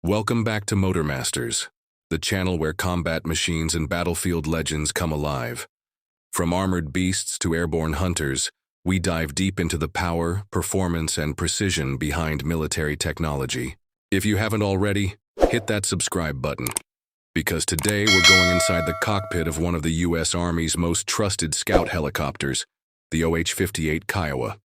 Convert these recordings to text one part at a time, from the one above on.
Welcome back to Motor Masters, the channel where combat machines and battlefield legends come alive. From armored beasts to airborne hunters, we dive deep into the power, performance, and precision behind military technology. If you haven't already, hit that subscribe button, because today we're going inside the cockpit of one of the U.S. Army's most trusted scout helicopters, the OH-58 Kiowa.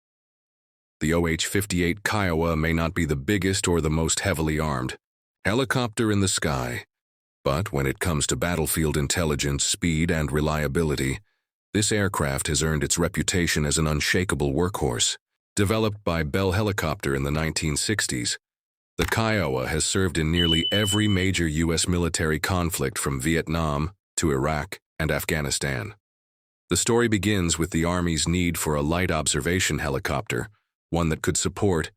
The OH-58 Kiowa may not be the biggest or the most heavily armed helicopter in the sky, but when it comes to battlefield intelligence, speed, and reliability, this aircraft has earned its reputation as an unshakable workhorse. Developed by Bell Helicopter in the 1960s, the Kiowa has served in nearly every major U.S. military conflict from Vietnam to Iraq and Afghanistan. The story begins with the Army's need for a light observation helicopter, one that could support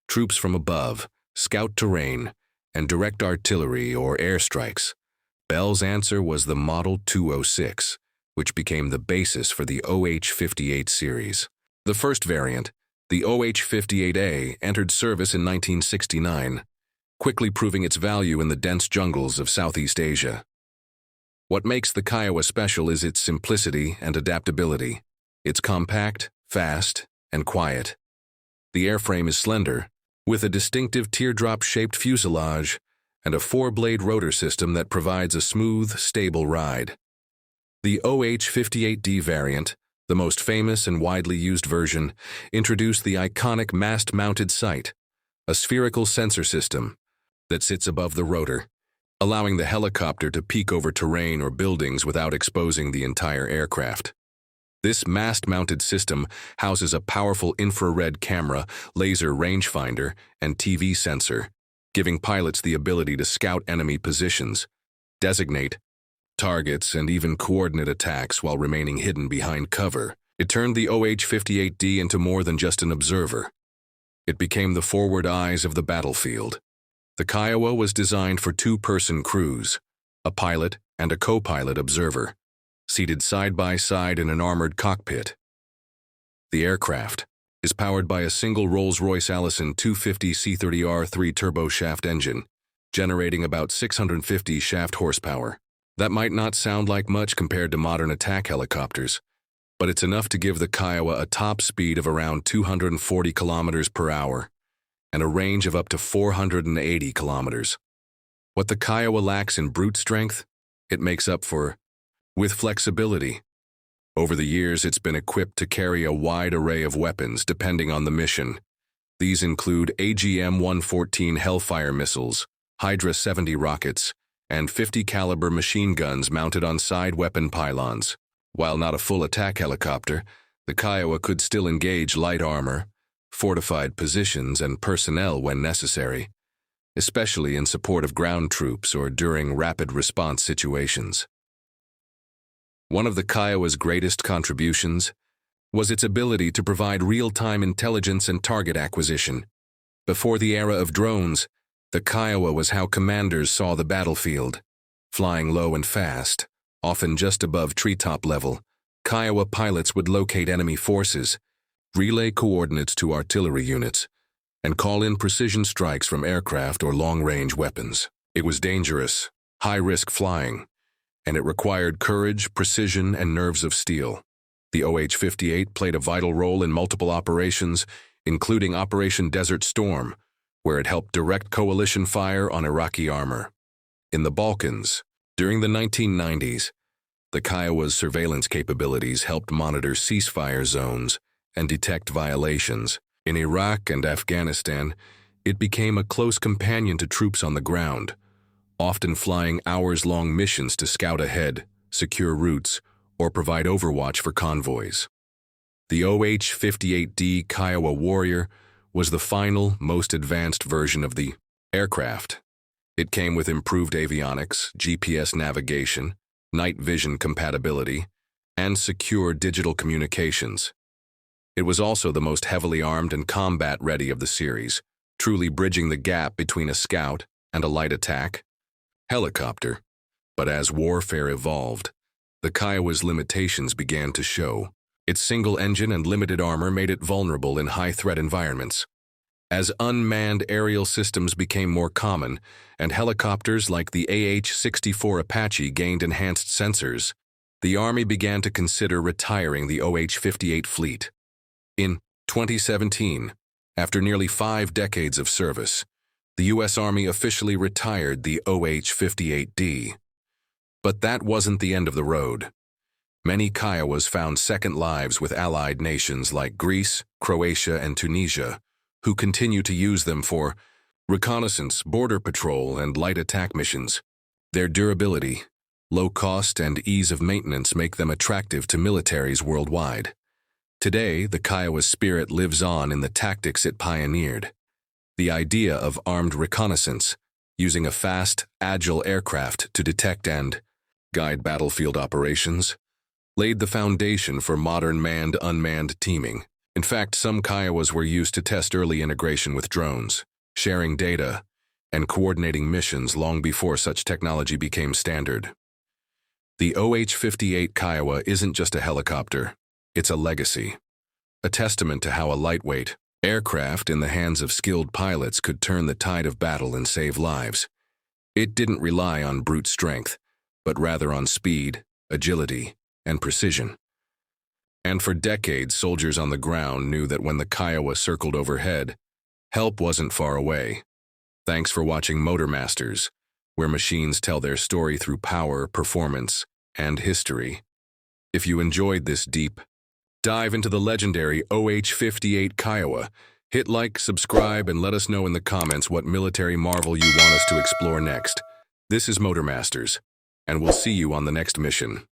troops from above, scout terrain, and direct artillery or airstrikes. Bell's answer was the Model 206, which became the basis for the OH-58 series. The first variant, the OH-58A, entered service in 1969, quickly proving its value in the dense jungles of Southeast Asia. What makes the Kiowa special is its simplicity and adaptability. It's compact, fast, and quiet. The airframe is slender, with a distinctive teardrop-shaped fuselage and a four-blade rotor system that provides a smooth, stable ride. The OH-58D variant, the most famous and widely used version, introduced the iconic mast-mounted sight, a spherical sensor system that sits above the rotor, allowing the helicopter to peek over terrain or buildings without exposing the entire aircraft. This mast-mounted system houses a powerful infrared camera, laser rangefinder, and TV sensor, giving pilots the ability to scout enemy positions, designate targets, and even coordinate attacks while remaining hidden behind cover. It turned the OH-58D into more than just an observer. It became the forward eyes of the battlefield. The Kiowa was designed for two-person crews, a pilot and a co-pilot observer, seated side by side in an armored cockpit. The aircraft is powered by a single Rolls-Royce Allison 250 C30R3 turboshaft engine, generating about 650 shaft horsepower. That might not sound like much compared to modern attack helicopters, but it's enough to give the Kiowa a top speed of around 240 kilometers per hour and a range of up to 480 kilometers. What the Kiowa lacks in brute strength, it makes up for with flexibility. Over the years, it's been equipped to carry a wide array of weapons depending on the mission. These include AGM-114 Hellfire missiles, Hydra 70 rockets, and 50 caliber machine guns mounted on side weapon pylons. While not a full attack helicopter, the Kiowa could still engage light armor, fortified positions, and personnel when necessary, especially in support of ground troops or during rapid response situations. One of the Kiowa's greatest contributions was its ability to provide real-time intelligence and target acquisition. Before the era of drones, the Kiowa was how commanders saw the battlefield. Flying low and fast, often just above treetop level, Kiowa pilots would locate enemy forces, relay coordinates to artillery units, and call in precision strikes from aircraft or long-range weapons. It was dangerous, high-risk flying, and it required courage, precision, and nerves of steel. The OH-58 played a vital role in multiple operations, including Operation Desert Storm, where it helped direct coalition fire on Iraqi armor. In the Balkans, during the 1990s, the Kiowa's surveillance capabilities helped monitor ceasefire zones and detect violations. In Iraq and Afghanistan, it became a close companion to troops on the ground, often flying hours-long missions to scout ahead, secure routes, or provide overwatch for convoys. The OH-58D Kiowa Warrior was the final, most advanced version of the aircraft. It came with improved avionics, GPS navigation, night vision compatibility, and secure digital communications. It was also the most heavily armed and combat-ready of the series, truly bridging the gap between a scout and a light attack helicopter. But as warfare evolved, the Kiowa's limitations began to show. Its single engine and limited armor made it vulnerable in high-threat environments. As unmanned aerial systems became more common and helicopters like the AH-64 Apache gained enhanced sensors, the Army began to consider retiring the OH-58 fleet. In 2017, after nearly 5 decades of service, the U.S. Army officially retired the OH-58D. But that wasn't the end of the road. Many Kiowas found second lives with allied nations like Greece, Croatia, and Tunisia, who continue to use them for reconnaissance, border patrol, and light attack missions. Their durability, low cost, and ease of maintenance make them attractive to militaries worldwide. Today, the Kiowa spirit lives on in the tactics it pioneered. The idea of armed reconnaissance, using a fast, agile aircraft to detect and guide battlefield operations, laid the foundation for modern manned-unmanned teaming. In fact, some Kiowas were used to test early integration with drones, sharing data, and coordinating missions long before such technology became standard. The OH-58 Kiowa isn't just a helicopter, it's a legacy, a testament to how a lightweight aircraft in the hands of skilled pilots could turn the tide of battle and save lives. It didn't rely on brute strength, but rather on speed, agility, and precision. And for decades, soldiers on the ground knew that when the Kiowa circled overhead, help wasn't far away. Thanks for watching Motor Masters, where machines tell their story through power, performance, and history. If you enjoyed this deep dive into the legendary OH-58 Kiowa, hit like, subscribe, and let us know in the comments what military marvel you want us to explore next. This is Motor Masters, and we'll see you on the next mission.